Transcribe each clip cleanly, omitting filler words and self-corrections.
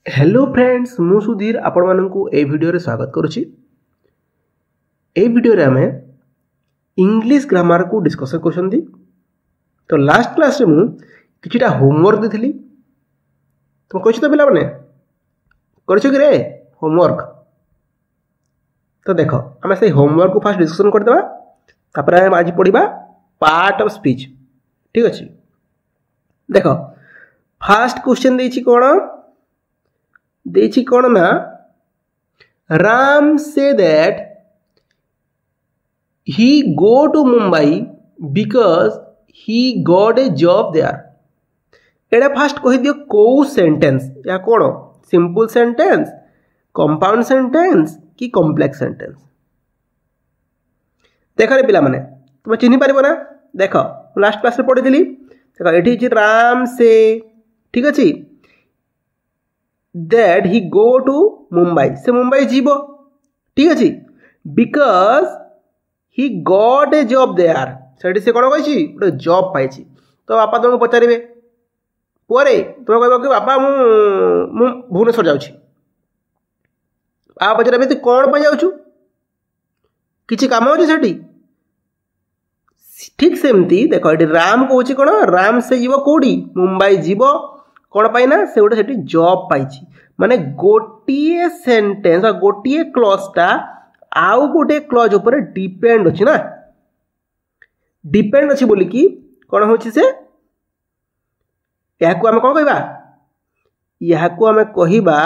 Hello friends मु सुधीर आपण मानकु ए video रे स्वागत करूची। ए वीडियो रे हमें इंग्लिश ग्रामर को डिस्कशन करछंती। तो लास्ट क्लास रे मु किछिटा होमवर्क देथिली। तुम कहछ तो पिला बने करछ कि रे होमवर्क। तो देखो हमें से होमवर्क को फास्ट डिस्कशन कर देबा, तापर हम आज पढिबा पार्ट ऑफ स्पीच। ठीक अछि। देखो फर्स्ट क्वेश्चन देछि कोन ना, Ram say that he go to Mumbai because he got a job there। एड़ा फास्ट कहि दियो को सेंटेंस या कोन, सिंपल सेंटेंस, कंपाउंड सेंटेंस कि कॉम्प्लेक्स सेंटेंस। देखा रे पिला माने तुम चिन्हि पारिबो ना। देखो लास्ट क्लास रे पढिथिली। देखो एठी छि राम से, ठीक अछि, that he go to Mumbai, से मुंबई जीवो, ठीक अछि, because he got a job there। सेठी से कोन कहछि गोटे जॉब पाइछि। तो बापा तुमको पचारिबे पोरे, तुम कहबो कि बापा मु भुवनेश्वर जाउछि। आ पचारिबे तू कोन पय जाउछु, किछि काम होछि सेठी। ठीक सेमती देखो एठी राम कहछि कोन, राम से जीवो कोडी मुंबई जीवो कोन पाई ना, से गोटे सेठी जॉब पाइछि। माने गोटिए सेंटेंस और गोटिए क्लॉज टा आउ गोटे क्लॉज ऊपर डिपेंड अछि ना। डिपेंड अछि बोली कि कोन होछि से, याको हम कोन कहबा, याको हम कहिबा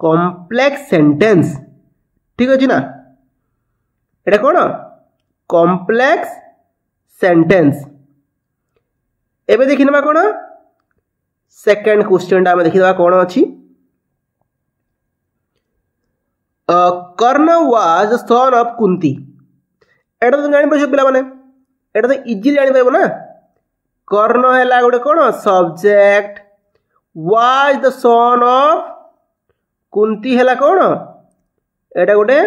कॉम्प्लेक्स सेंटेंस। ठीक अछि ना, एटा कोन कॉम्प्लेक्स सेंटेंस। एबे देखिनबा कोन सेकंड क्वेश्चन टा देखिबा कोन अछि। कर्ण वाज सन ऑफ कुंती। एटा तो जानि पछो पिला माने, एटा तो इजीली जानि पाइबो ना। कर्ण हैला गोटे कोन subject, was the son of Kunti हैला कोन, एटा गोटे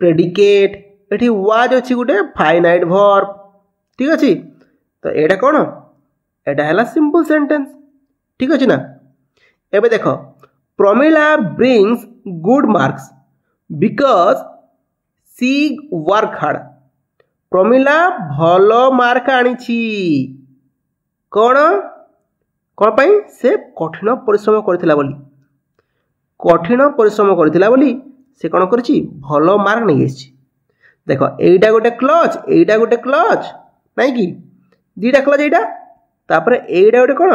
प्रेडिकेट। एठी वाज अछि गोटे फाइनाइट वर्ब। ठीक अछि। तो एटा कोन, एटा हैला सिंपल सेंटेंस। ठीक अछि ना। एबे देखो Pramila brings good marks because she work hard. Pramila भलो मार्क आनिछि कोन, कोन पई, से कठिन परिश्रम करथिला बोली। कठिन परिश्रम करथिला बोली से कोन करछि, भलो मार्क नै आछि। देखो एइटा गोटे क्लॉज, एइटा गोटे क्लॉज नै कि दीटा क्लॉज एइटा, तापर एइटा गोटे कोन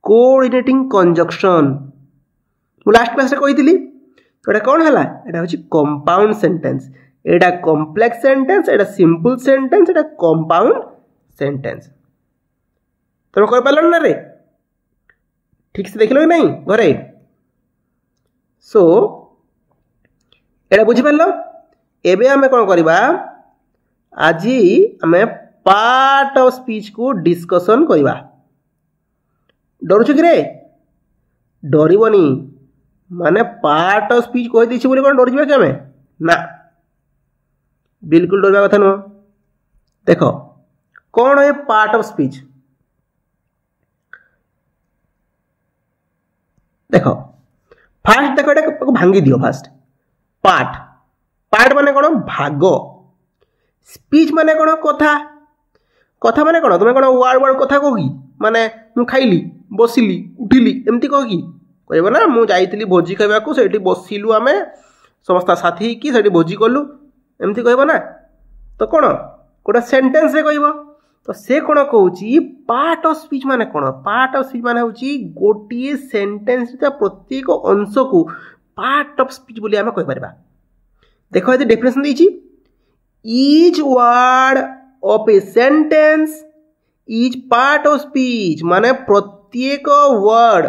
कोऑर्डिनेटिंग कंजक्शन। मु लास्ट क्लास रे कहितली एटा कोन हला, एटा होछि कंपाउंड सेंटेंस। एटा कॉम्प्लेक्स सेंटेंस, एटा सिंपल सेंटेंस, एटा कंपाउंड सेंटेंस। तुम कर पालन ना रे, ठीक से देखलो कि नहीं घरे। सो एटा बुझि पारलो। एबे हमें कोन करबा, आजी हमें पार्ट ऑफ स्पीच को डिस्कशन करबा। डरुछु कि रे, डरिबनी। माने पार्ट ऑफ स्पीच कहि दिछि बोली कोन डर जिबा कि हमें ना, बिल्कुल डरबा कथा न। देखो कौन है पार्ट ऑफ स्पीच। देखो फास्ट देखो एटा भांगी दियो। फास्ट पार्ट, पार्ट माने कोन भाग, स्पीच माने कोन कथा। कथा माने कोन, तुम कोन वर्ड वर्ड कथा कहो कि, माने मु खाइली बसिली उठिली एमती कहो कि, कहबो ना मु जाइतिली भोजी खाइबा को, सेठी बसिलु आमे समस्त साथी की सेठी भोजी करलु एमती कहबो ना। तो कोन कोटा सेंटेंस रे कहबो। तो से कोन कहउची पार्ट ऑफ स्पीच माने कोन, पार्ट ऑफ स्पीच माने होची गोटिए सेंटेंस ता प्रत्येक अंश को पार्ट ऑफ स्पीच बोली आमे कहि परबा। देखो एते डेफिनेशन दैछि, each word of a sentence is part of speech. माने प्रत्येक वर्ड,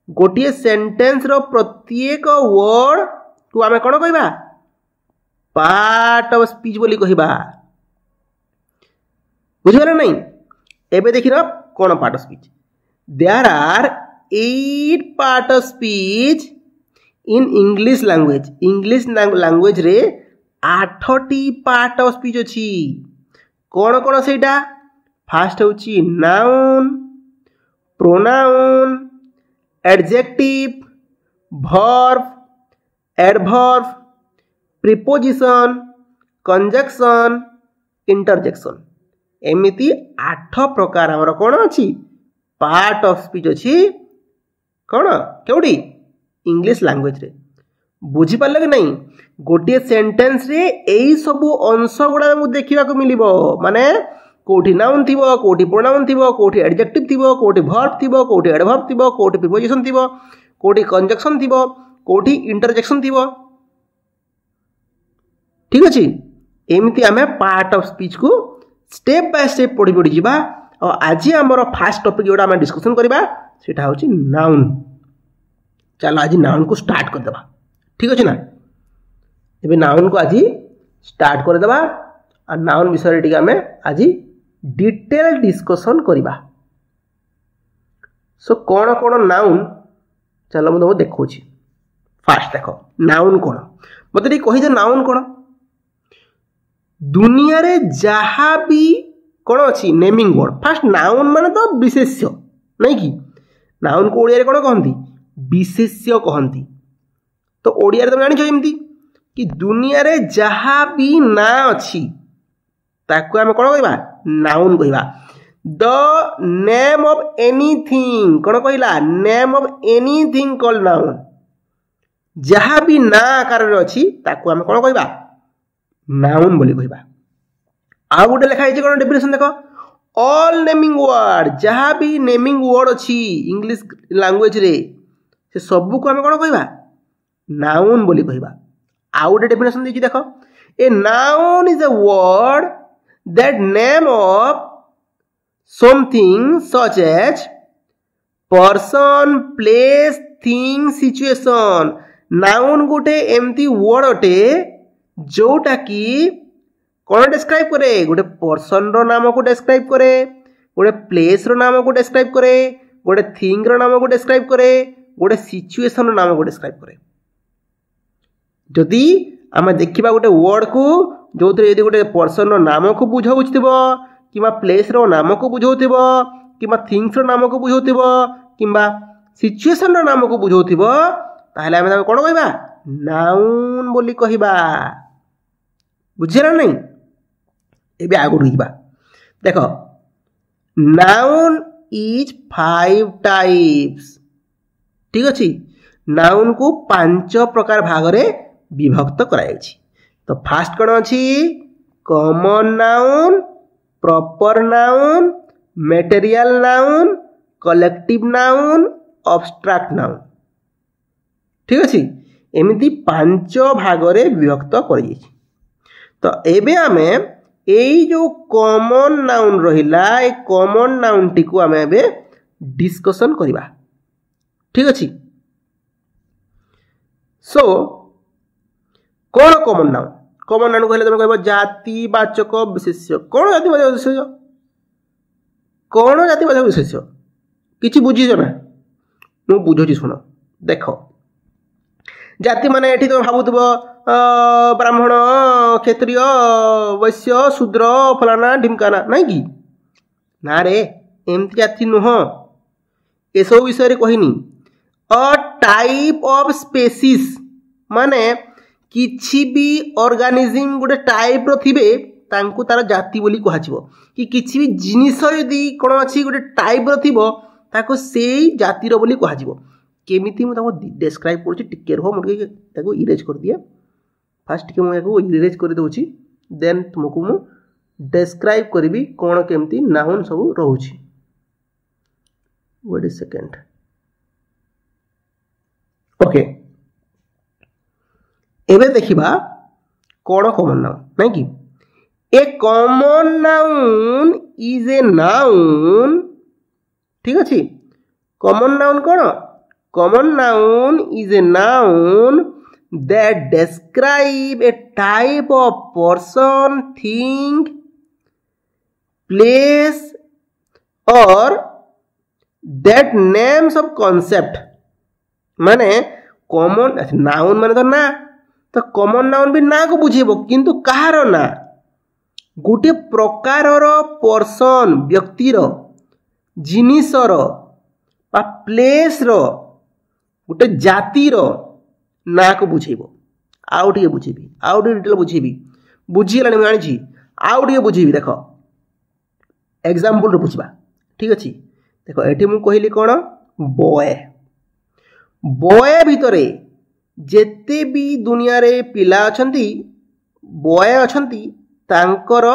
गोटिए सेंटेंस रो प्रत्येक वर्ड को आमे कोन कहबा, पार्ट ऑफ स्पीच बोली कहबा। बुझिबा नहीं। एबे देखिनो कोन part of speech. There are 8 part of speech in English language. English language रे 8टी पार्ट ऑफ स्पीच अछि। कोन कोन सेटा, फास्ट होची noun, pronoun, adjective, verb, adverb, preposition, conjunction, interjection एमिति 8 प्रकार हमर कोन अछि पार्ट ऑफ स्पीच अछि कोन केउडी इंग्लिश लैंग्वेज रे बुझी पाले कि नहीं गोटे सेंटेंस रे एई सब अंश गुडा मु देखिबा को मिलिबो माने कोठी नाउन थिबो कोठी प्रोनाउन थिबो कोठी एडजेक्टिव थिबो कोठी वर्ब थिबो कोठी एडवर्ब थिबो कोठी प्रिपोजिशन थिबो कोठी कंजक्शन थिबो कोठी इंटरजेक्शन थिबो ठीक अछि एमिति आमे पार्ट ऑफ स्पीच को स्टेप बाय स्टेप पढ़ी पढ़ी जिबा और आज हमर फर्स्ट टॉपिक जोडा हम डिस्कशन करबा सेटा होछि नाउन चलो आज नाउन को स्टार्ट कर देबा ठीक अछि ना एबे नाउन को आज स्टार्ट कर देबा आ नाउन विषय रे हमें आज डिटेल डिस्कशन करबा सो कोन कोन नाउन चलो मु देखौ छी फास्ट देखो नाउन कोन मते टी कहि जे नाउन कोन दुनिया रे जहा भी कोन अछि नेमिंग वर्ड फास्ट नाउन माने तो विशेष्य नहीं कि नाउन को ओडिया रे कोन कहंती विशेष्य कहंती तो ओडिया रे तुम जानि छ एमती कि दुनिया रे जहा भी ना अछि ताको हम कोन कहबा नाउन कहबा द नेम ऑफ एनीथिंग कोन कहला name of anything called noun जहा भी ना आकार रे अछि ताको हम कोन कहबा नाउन बोली कहबा आ गोटे लिखा है कोन डेफिनेशन देखो ऑल नेमिंग वर्ड जहा भी नेमिंग वर्ड अछि इंग्लिश लैंग्वेज रे से सब को हम कोन कहबा नाउन बोली कहबा आ गोटे डेफिनेशन दै छी देखो a noun is a word that name of something such as person place thing situation noun गोटे एमती वर्ड अटे जोटा कि कौन डिस्क्राइब करे गोटे पर्सन रो नाम को डिस्क्राइब करे गोटे प्लेस रो नाम को डिस्क्राइब करे गोटे थिंग रो नाम को डिस्क्राइब करे गोटे सिचुएशन रो नाम को डिस्क्राइब करे जदि आम देखिबा गोटे वर्ड को जो यदि गोटे पर्सन रो नाम को बुझाउथिबो किबा प्लेस रो नाम को बुझाउथिबो किबा थिंग्स रो नाम को बुझाउथिबो किबा सिचुएशन रो नाम को बुझाउथिबो ताहले आमे ताको कोन कहबा नाउन बोली कहबा बुझिरा नहीं एबे आगु रुइबा देखो नाउन इज 5 टाइप्स ठीक अछि नाउन को 5 प्रकार भाग रे विभक्त कराय अछि तो फर्स्ट कोन अछि common noun proper noun material noun collective noun abstract noun ठीक अछि एमिति 5 भाग रे विभक्त करि अछि तो एबे आमे एई जो कॉमन नाउन रहिला ए कॉमन नाउन टी को आमे एबे डिस्कशन करिबा ठीक अछि सो कोन कॉमन नाउन कहले तुम कहबो जाति वाचक विशेष्य कोन जाति वाचक विशेष्य कोन जाति वाचक विशेष्य किछि बुझिजो ना मु बुझोछि सुनो देखो जाति माने एठी तो भाबुतबो ब्राह्मण क्षत्रिय वैश्य शूद्र फलाना ढिमकाना नहीं कि ना रे एमती जाति नुह एसो विषय रे कहिनी अ टाइप ऑफ स्पेसीज माने किछि भी ऑर्गेनिज्म गोटे टाइप रो थिबे तांकु तार जाति बोली कहाजिवो कि किछि भी जिनिस यदि कोन अछि गोटे टाइप रो थिबो ताको सेई जाति रो बोली कहाजिवो केमिति मु ताको डिस्क्राइब करछि टिके रहो मुके ताको इरेज कर दिया फास्ट के मु याको इरेज कर दोछि देन तुमको मु डिस्क्राइब करबी कोन केमिति नाउन सब रहउछि वेट अ सेकंड ओके एबे देखिबा कोन कॉमन नाउन नै कि a common noun is a noun ठीक अछि कॉमन नाउन कोन common noun is a noun that describe a type of person, thing, place or that names of concept माने common noun माने तो ना तो कॉमन नाउन भी ना को बुझेबो किंतु कहार ना गोटे प्रकार पर्सन व्यक्ति रो जिनिस रो बा प्लेस रो गोटे जातिर ना को बुझेब आउ टे बुझेबी आउ टे डिटेल बुझेबी बुझीगला मुझे आनी आउ टे बुझेबी देख एग्जाम्पल बुझा ठीक अच्छे देख ये मुझे कहली कौन बॉय बॉय भितर जेते भी दुनिया रे पिला अछंती बॉय अछंती तांकर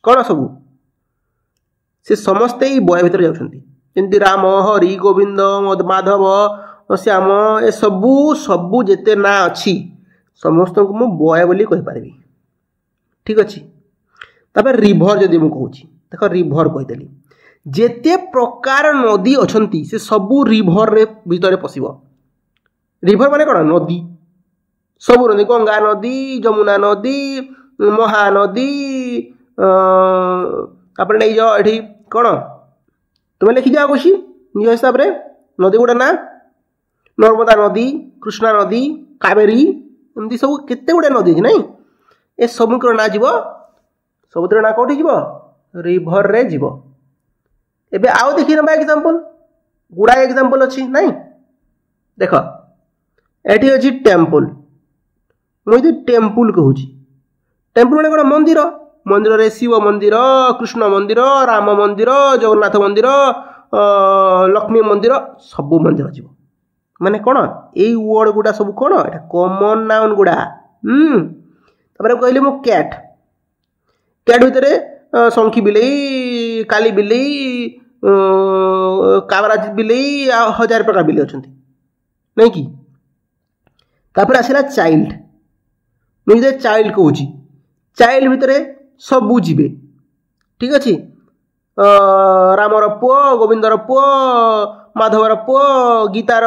कौन सब से समस्ते ही बॉय भितर जाउछंती जेमती राम हरि गोविंद माधव श्याम ए सबू सबू जेते ना अच्छी समस्त को मु बॉय बोली कहि पारबी ठीक अच्छे तापर रिभर जदि मु कहूची देख रिभर कहीदेली जेते प्रकार नदी अछंती से सबू रिभर रे भितर पसिबो रिभर माने कौन नदी सबू नदी गंगा नदी जमुना नदी महानदी आप नहीं जाओ ये कौन तुम्हें लिखी जाओ खुशी निज हिसाब से नदी गुड़ा ना नर्मदा नदी कृष्णा नदी कावेरी एमती सब केते गुड़े नदी नहीं ए सबुकर ना जीव सबुतर ना कौटी जीव रिभर रे जीव एबे आउ देखि नबा एग्जांपल गुड़ा एग्जांपल अछि नहीं देख एठी अछि टेम्पल मुझे टेम्पल कहूची टेम्पल माने कोन मंदिर मंदिर रे शिव मंदिर कृष्ण मंदिर राम मंदिर जगन्नाथ मंदिर लक्ष्मी मंदिर सब मंदिर जीव माने कौन यही वर्ड गुड़ा सब कौन एटा कॉमन नाउन गुड़ा तापर कहली मु कैट कैट भितर संखी बिलेई काली बिलेई कावराज बिलेई 1000 प्रकार बिलेई अछंती नहीं कि तापर आसिला चाइल्ड मुझे चाइल्ड कहूची चाइल्ड भितर सबू जीवे ठीक अच्छे रामर पुओ गोविंदर पुओ माधवर पुओ गीतार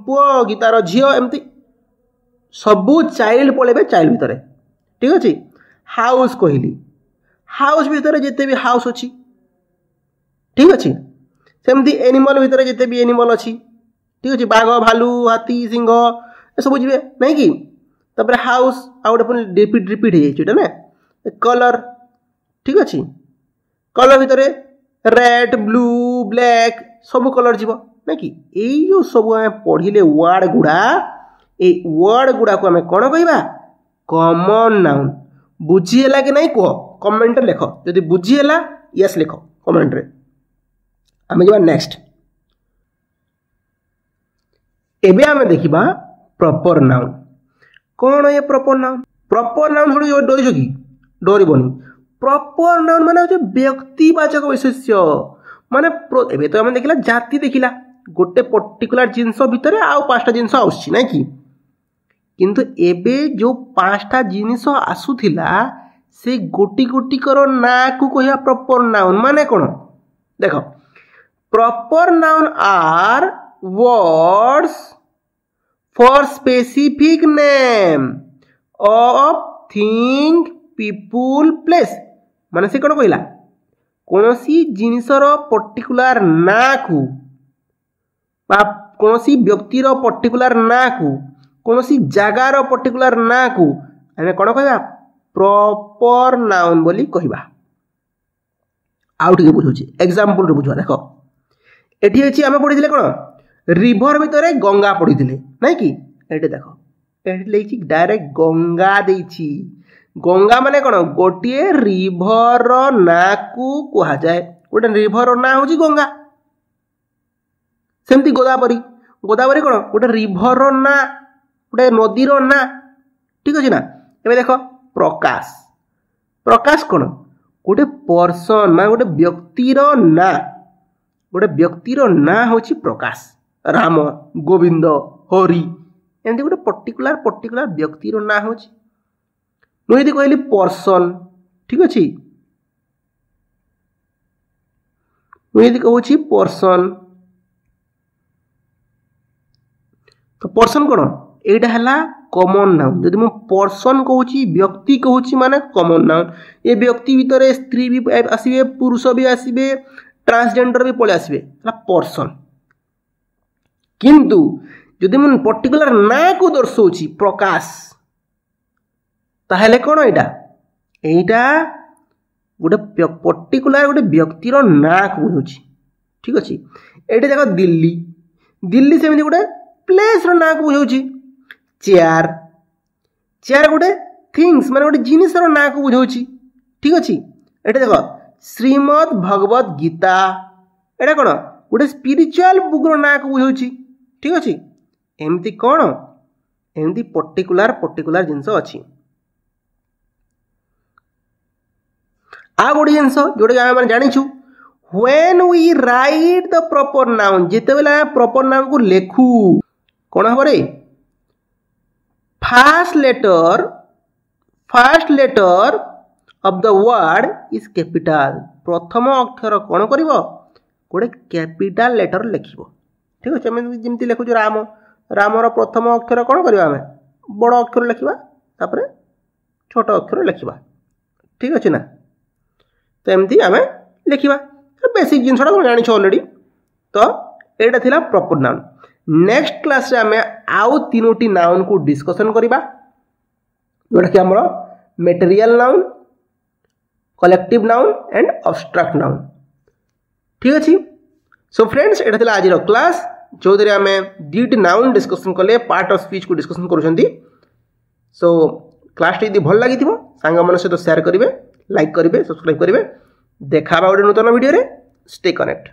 पुओ गीतार झील एमती सबू चाइल्ड पड़े चाइल्ड भितर ठीक अच्छे हाउस कहली हाउस भितर जिते भी हाउस अच्छी ठीक अच्छे सेमती एनिमल भितर जिते भी एनिमल अच्छी ठीक अच्छे बाघ भालू हाथी सिंह ए सब जीवे नहीं कि तापर हाउस आ गोटे रिपीट रिपीट हो जाए ना कलर ठीक अच्छे कलर भितर रेड ब्लू ब्लैक सब कलर जीव ना कि यही जो सब आम पढ़िले वर्ड गुड़ा ए वर्ड गुड़ा को आम कौन कहवा कॉमन नाउन बुझीला कि नहीं कह कमेंट लिख जदि बुझीला यस लिख कमेंट रे आम जा नेक्स्ट एबे आम देखिबा प्रॉपर नाउन कौन ये प्रॉपर नाउन थोड़ी डर कि डरबनी प्रॉपर नाउन माने होचे व्यक्तिवाचक विशेष्य माने एबे तो आम देखिला जाति देखिला गोटे पर्टिकुलर जिनस भितर आउ 5टा जिनस आउछि नै कि किंतु एबे जो 5टा जिनिस आसुथिला से गोटी गोटी कर ना को कहया प्रॉपर नाउन माने कोन देख proper noun are words for specific name of thing people place माने से कौन कहला कौन सी जिनिसर पर्टिकुलर ना को कौन सी व्यक्तिर पर्टिकुलर ना को कौन सी जगार पर्टिकुलर ना को आम कौन कहवा प्रॉपर नाउन बोली कहवा आउ टे बुझे एग्जांपल बुझा देख एठी अछि आम पढ़ी कौन रिभर भितर गंगा पढ़ी ना कि एटे देख एठी लेछि डायरेक्ट गंगा देछि गंगा माने कौन गोटे रिभर ना को कहा जाए गोटे रिभर ना हूँ गंगा सेमती गोदावरी गोदावरी कौन गोटे रिभर ना गोटे नदीर ना ठीक अच्छे ना ए देख प्रकाश प्रकाश कौन गोटे पर्सन मान गोटे व्यक्तिर ना हूँ प्रकाश राम गोविंद हरि एमती गोटे पर्टिकुलर व्यक्तिर ना हूँ मुझे कहली पर्सन ठीक अच्छे मुझे कहूँ पर्सन तो पर्सन कौन एटा है कॉमन नाउन जदि मु पर्सन कहूँ व्यक्ति कहूँ माने कॉमन नाउन ये व्यक्ति भितर स्त्री भी आसबे पुरुष भी आसबे ट्रांसजेंडर भी पड़े आसबे पर्सन किंतु जदि मु पर्टिकुलर ना को दर्शाऊँ प्रकाश ताहले कौन एटा गोटे पर्टिकुलर गोटे व्यक्तिर ना को बुझुची ठीक अच्छे ये देख दिल्ली दिल्ली सेमती गोटे प्लेस ना को बुझाऊँ चेयर चेयर गोटे थिंग्स माने गोटे जिनिसर ना को बुझाऊँ ठीक अच्छे ये देख श्रीमद भगवत गीता एटा कौन गोटे स्पिरिचुअल बुक्र ना को बुझाऊँ ठीक अच्छे एमती कौन एमती पर्टिकुलर जिनस अच्छी आ गोटे जिनस जोटा आम जाचु when we write the proper noun जिते बेला प्रॉपर नाउन को लेखु कौन हम रे first letter of the word is capital प्रथम अक्षर कौन कर गोटे कैपिटल लेटर लिखिबो ठीक अच्छे जमी लिखुच राम रामर प्रथम अक्षर कौन करवा आम बड़ अक्षर लिखा तापर छोट अक्षर लिखा ठीक अच्छे ना तो एमती आम लिखा बेसिक जिनसा तुम जानी ऑलरेडी तो यहाँ थिला प्रॉपर नाउन नेक्स्ट क्लास रे आम आउ तीनोटी नाउन को डिस्कशन करवा जोटा कि आमर material noun collective noun and abstract noun ठीक अच्छे सो फ्रेंड्स यहाँ थिला आज क्लास जो आम दुईटी नाउन डिस्कसन कले पार्ट ऑफ स्पीच को डिस्कसन करुँच सो क्लास यदि भल लगी सांग मन सहित शेयर करेंगे लाइक करेंगे सब्सक्राइब करेंगे देखा गोटे नूतन वीडियो रे स्टे कनेक्ट।